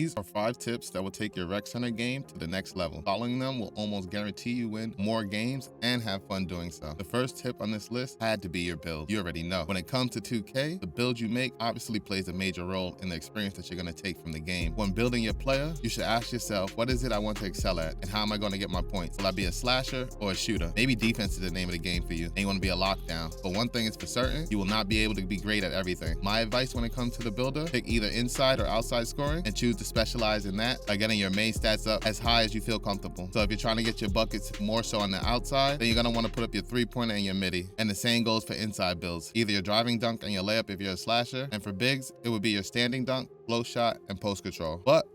These are 5 tips that will take your rec center game to the next level. Following them will almost guarantee you win more games and have fun doing so. The first tip on this list had to be your build. You already know. When it comes to 2K, the build you make obviously plays a major role in the experience that you're going to take from the game. When building your player, you should ask yourself, what is it I want to excel at, and how am I going to get my points? Will I be a slasher or a shooter? Maybe defense is the name of the game for you, and you want to be a lockdown. But one thing is for certain, you will not be able to be great at everything. My advice when it comes to the builder, pick either inside or outside scoring and choose to specialize in that by getting your main stats up as high as you feel comfortable. So if you're trying to get your buckets more so on the outside, then you're going to want to put up your 3-pointer and your midi. And the same goes for inside builds. Either your driving dunk and your layup if you're a slasher, and for bigs, it would be your standing dunk, flow shot, and post control. But,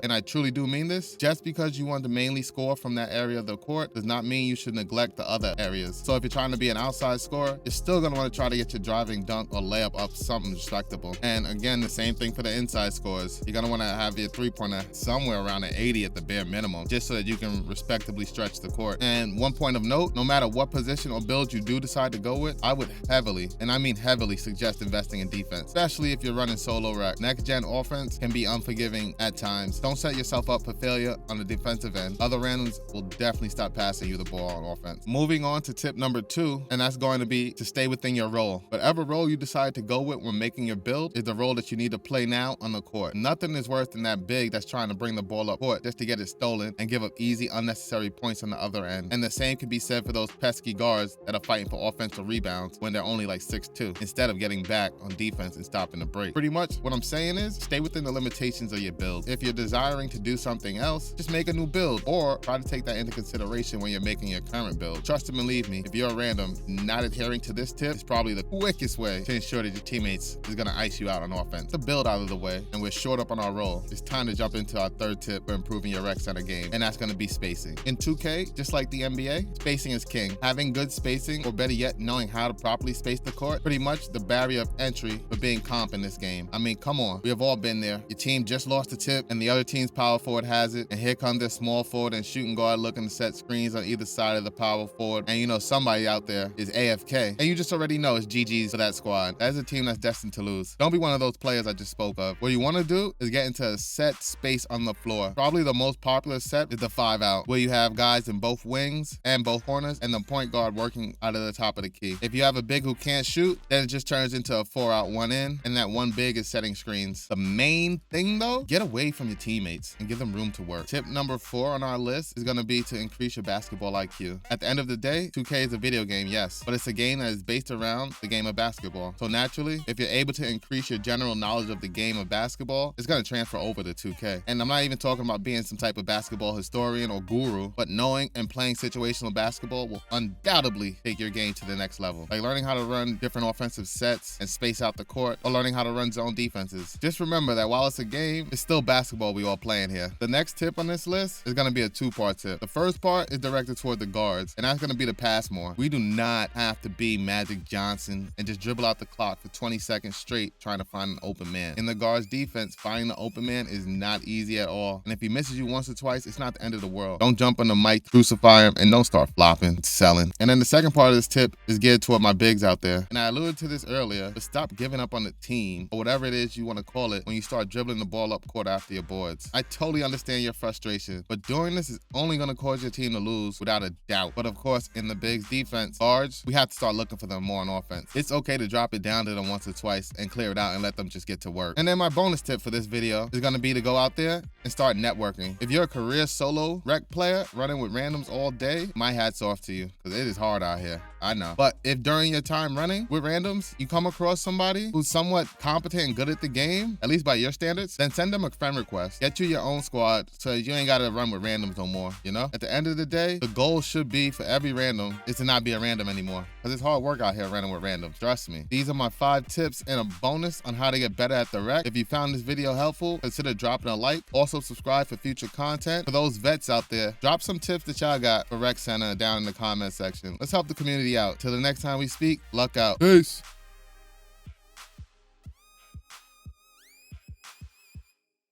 and I truly do mean this, just because you want to mainly score from that area of the court does not mean you should neglect the other areas. So if you're trying to be an outside scorer, you're still going to want to try to get your driving dunk or layup up something respectable. And again, the same thing for the inside scores. You're going to want to have your 3-pointer somewhere around an 80 at the bare minimum, just so that you can respectably stretch the court. And one point of note, no matter what position or build you do decide to go with, I would heavily, and I mean heavily, suggest investing in defense, especially if you're running solo rec. Next gen offense can be unforgiving at times. Don't set yourself up for failure on the defensive end. Other randoms will definitely stop passing you the ball on offense. Moving on to tip number 2, and that's going to be to stay within your role. Whatever role you decide to go with when making your build is the role that you need to play now on the court. Nothing is worse than that big that's trying to bring the ball up court just to get it stolen and give up easy, unnecessary points on the other end. And the same can be said for those pesky guards that are fighting for offensive rebounds when they're only like 6'2", instead of getting back on defense and stopping the break. Pretty much what I'm saying is stay within the limitations of your build. If you're desiring to do something else, just make a new build or try to take that into consideration when you're making your current build. Trust and believe me, if you're a random, not adhering to this tip is probably the quickest way to ensure that your teammates is going to ice you out on offense. The build out of the way, and we're short up on our roll. It's time to jump into our third tip for improving your rec center game, and that's going to be spacing. In 2K, just like the NBA, spacing is king. Having good spacing, or better yet, knowing how to properly space the court, pretty much the barrier of entry for being comp in this game. I mean, come on, we have all been there. Your team just lost a tip, and the other team's power forward has it, and here comes their small forward and shooting guard looking to set screens on either side of the power forward, and you know somebody out there is AFK, and you just already know it's GG's for that squad. That is a team that's destined to lose. Don't be one of those players I just spoke of. What you want to do is get into a set space on the floor. Probably the most popular set is the 5-out, where you have guys in both wings and both corners, and the point guard working out of the top of the key. If you have a big who can't shoot, then it just turns into a 4-out, 1 in, and that one big is setting screens. The main thing though, get away from your teammates and give them room to work. Tip number 4 on our list is going to be to increase your basketball IQ. At the end of the day, 2K is a video game, yes, but it's a game that is based around the game of basketball. So naturally, if you're able to increase your general knowledge of the game of basketball, it's going to transfer over to 2K. And I'm not even talking about being some type of basketball historian or guru, but knowing and playing situational basketball will undoubtedly take your game to the next level. Like learning how to run different offensive sets and space out the court, or learning how to run zone defenses. Just remember that while it's a game, it's still basketball we all playing here. The next tip on this list is going to be a 2-part tip. The first part is directed toward the guards, and that's going to be to pass more. We do not have to be Magic Johnson and just dribble out the clock for 20 seconds straight trying to find an open man. In the guards defense, finding the open man is not easy at all. And if he misses you once or twice, it's not the end of the world. Don't jump on the mic, crucify him, and don't start flopping, selling. And then the second part of this tip is geared toward my bigs out there. And I alluded to this earlier, but stop giving up on the team, or whatever it is you want to call it, when you start dribbling the ball up court after your boards. I totally understand your frustration, but doing this is only going to cause your team to lose without a doubt. But of course, in the bigs defense, guards, we have to start looking for them more on offense. It's okay to drop it down to them once or twice and clear it out and let them just get to work. And then my bonus tip for this video is going to be to go out there and start networking. If you're a career solo rec player running with randoms all day, my hat's off to you, because it is hard out here. I know. But if during your time running with randoms, you come across somebody who's somewhat competent and good at the game, at least by your standards, then send them a friend request. Get you your own squad so you ain't got to run with randoms no more, you know? At the end of the day, the goal should be for every random is to not be a random anymore, because it's hard work out here running with randoms. Trust me. These are my 5 tips and a bonus on how to get better at the rec. If you found this video helpful, consider dropping a like. Also subscribe for future content. For those vets out there, drop some tips that y'all got for rec center down in the comment section. Let's help the community out. Till the next time we speak, luck out. Peace.